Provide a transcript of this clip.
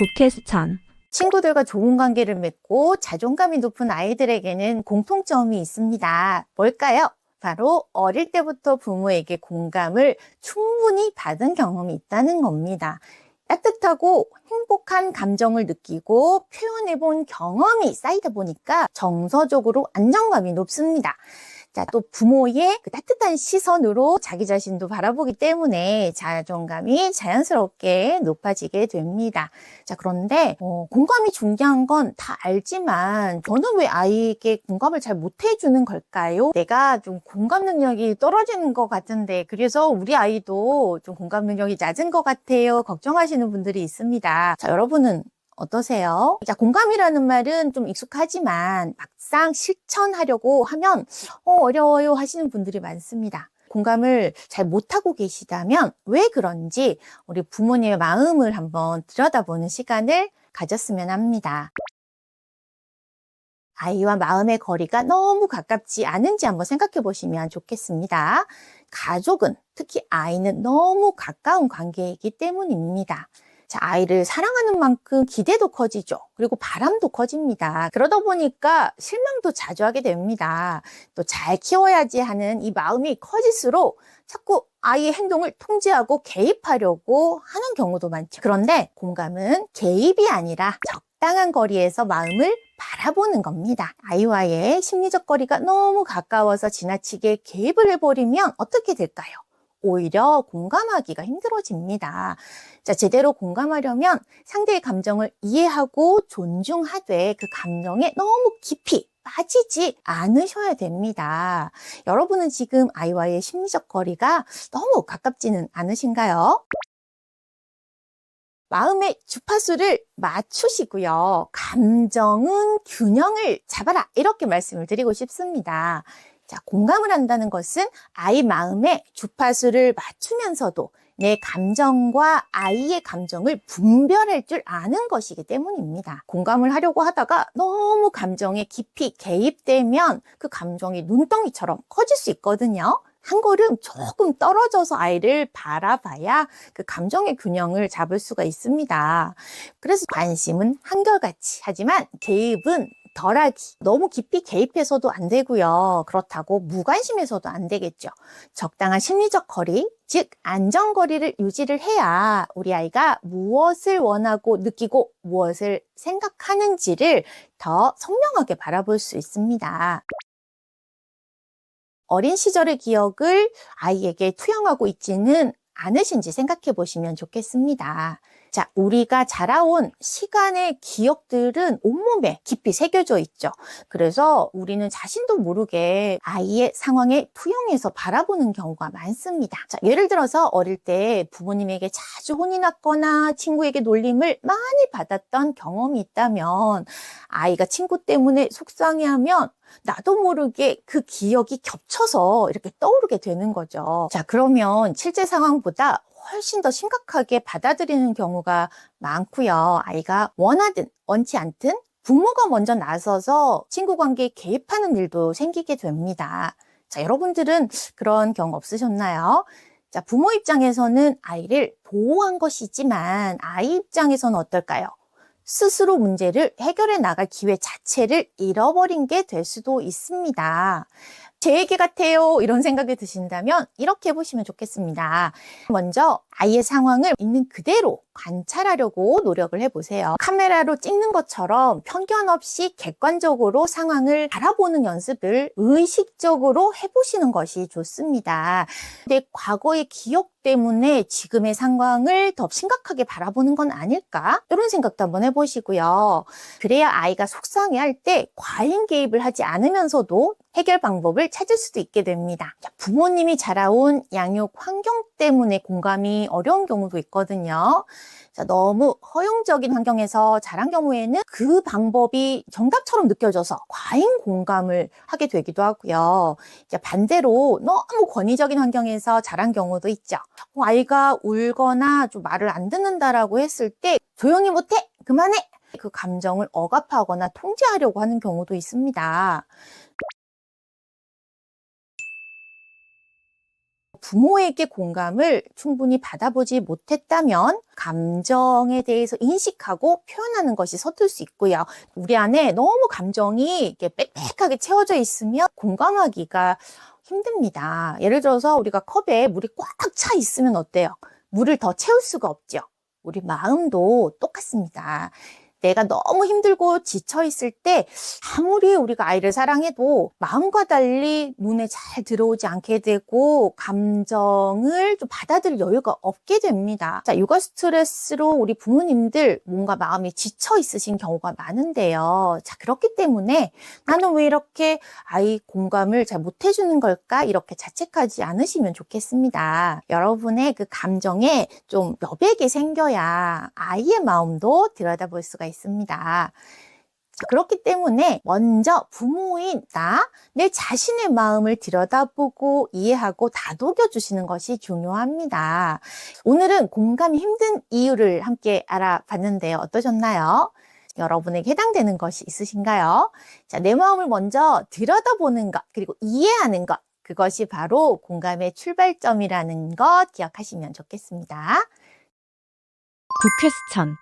국회수천. 친구들과 좋은 관계를 맺고 자존감이 높은 아이들에게는 공통점이 있습니다. 뭘까요? 바로 어릴 때부터 부모에게 공감을 충분히 받은 경험이 있다는 겁니다. 따뜻하고 행복한 감정을 느끼고 표현해본 경험이 쌓이다 보니까 정서적으로 안정감이 높습니다. 자, 또 부모의 그 따뜻한 시선으로 자기 자신도 바라보기 때문에 자존감이 자연스럽게 높아지게 됩니다. 자, 그런데 공감이 중요한 건 다 알지만 저는 왜 아이에게 공감을 잘 못해주는 걸까요? 내가 좀 공감 능력이 떨어지는 것 같은데 그래서 우리 아이도 좀 공감 능력이 낮은 것 같아요. 걱정하시는 분들이 있습니다. 자, 여러분은 어떠세요? 자, 공감이라는 말은 좀 익숙하지만 막상 실천하려고 하면 어려워요 하시는 분들이 많습니다. 공감을 잘 못하고 계시다면 왜 그런지 우리 부모님의 마음을 한번 들여다보는 시간을 가졌으면 합니다. 아이와 마음의 거리가 너무 가깝지 않은지 한번 생각해 보시면 좋겠습니다. 가족은, 특히 아이는 너무 가까운 관계이기 때문입니다. 자, 아이를 사랑하는 만큼 기대도 커지죠. 그리고 바람도 커집니다. 그러다 보니까 실망도 자주 하게 됩니다. 또 잘 키워야지 하는 이 마음이 커질수록 자꾸 아이의 행동을 통제하고 개입하려고 하는 경우도 많죠. 그런데 공감은 개입이 아니라 적당한 거리에서 마음을 바라보는 겁니다. 아이와의 심리적 거리가 너무 가까워서 지나치게 개입을 해버리면 어떻게 될까요? 오히려 공감하기가 힘들어집니다. 자, 제대로 공감하려면 상대의 감정을 이해하고 존중하되 그 감정에 너무 깊이 빠지지 않으셔야 됩니다. 여러분은 지금 아이와의 심리적 거리가 너무 가깝지는 않으신가요? 마음의 주파수를 맞추시고요. 감정은 균형을 잡아라. 이렇게 말씀을 드리고 싶습니다. 자, 공감을 한다는 것은 아이 마음의 주파수를 맞추면서도 내 감정과 아이의 감정을 분별할 줄 아는 것이기 때문입니다. 공감을 하려고 하다가 너무 감정에 깊이 개입되면 그 감정이 눈덩이처럼 커질 수 있거든요. 한 걸음 조금 떨어져서 아이를 바라봐야 그 감정의 균형을 잡을 수가 있습니다. 그래서 관심은 한결같이, 하지만 개입은 덜하기. 너무 깊이 개입해서도 안 되고요. 그렇다고 무관심해서도 안 되겠죠. 적당한 심리적 거리, 즉 안전거리를 유지를 해야 우리 아이가 무엇을 원하고 느끼고 무엇을 생각하는지를 더 선명하게 바라볼 수 있습니다. 어린 시절의 기억을 아이에게 투영하고 있지는 않으신지 생각해 보시면 좋겠습니다. 자, 우리가 자라온 시간의 기억들은 온몸에 깊이 새겨져 있죠. 그래서 우리는 자신도 모르게 아이의 상황에 투영해서 바라보는 경우가 많습니다. 자, 예를 들어서 어릴 때 부모님에게 자주 혼이 났거나 친구에게 놀림을 많이 받았던 경험이 있다면 아이가 친구 때문에 속상해하면 나도 모르게 그 기억이 겹쳐서 이렇게 떠오르게 되는 거죠. 자, 그러면 실제 상황보다 훨씬 더 심각하게 받아들이는 경우가 많고요. 아이가 원하든 원치 않든 부모가 먼저 나서서 친구 관계에 개입하는 일도 생기게 됩니다. 자, 여러분들은 그런 경우 없으셨나요? 자, 부모 입장에서는 아이를 보호한 것이지만 아이 입장에서는 어떨까요? 스스로 문제를 해결해 나갈 기회 자체를 잃어버린 게 될 수도 있습니다. 제 얘기 같아요 이런 생각이 드신다면 이렇게 해보시면 좋겠습니다. 먼저 아이의 상황을 있는 그대로 관찰하려고 노력을 해보세요. 카메라로 찍는 것처럼 편견 없이 객관적으로 상황을 바라보는 연습을 의식적으로 해보시는 것이 좋습니다. 근데 과거의 기억 때문에 지금의 상황을 더 심각하게 바라보는 건 아닐까? 이런 생각도 한번 해보시고요. 그래야 아이가 속상해할 때 과잉 개입을 하지 않으면서도 해결 방법을 찾을 수도 있게 됩니다. 부모님이 자라온 양육 환경 때문에 공감이 어려운 경우도 있거든요. 자, 너무 허용적인 환경에서 자란 경우에는 그 방법이 정답처럼 느껴져서 과잉 공감을 하게 되기도 하고요. 이제 반대로 너무 권위적인 환경에서 자란 경우도 있죠. 아이가 울거나 좀 말을 안 듣는다라고 했을 때 조용히 못해! 그만해! 그 감정을 억압하거나 통제하려고 하는 경우도 있습니다. 부모에게 공감을 충분히 받아보지 못했다면 감정에 대해서 인식하고 표현하는 것이 서툴 수 있고요. 우리 안에 너무 감정이 이렇게 빽빽하게 채워져 있으면 공감하기가 힘듭니다. 예를 들어서 우리가 컵에 물이 꽉 차 있으면 어때요? 물을 더 채울 수가 없죠. 우리 마음도 똑같습니다. 내가 너무 힘들고 지쳐 있을 때 아무리 우리가 아이를 사랑해도 마음과 달리 눈에 잘 들어오지 않게 되고 감정을 좀 받아들일 여유가 없게 됩니다. 자, 육아 스트레스로 우리 부모님들 뭔가 마음이 지쳐 있으신 경우가 많은데요. 자, 그렇기 때문에 나는 왜 이렇게 아이 공감을 잘 못 해주는 걸까? 이렇게 자책하지 않으시면 좋겠습니다. 여러분의 그 감정에 좀 여백이 생겨야 아이의 마음도 들여다볼 수가 있습니다. 자, 그렇기 때문에 먼저 부모인 내 자신의 마음을 들여다보고 이해하고 다독여 주시는 것이 중요합니다. 오늘은 공감이 힘든 이유를 함께 알아봤는데요. 어떠셨나요? 여러분에게 해당되는 것이 있으신가요? 자, 내 마음을 먼저 들여다보는 것, 그리고 이해하는 것, 그것이 바로 공감의 출발점이라는 것 기억하시면 좋겠습니다. 북퀘스천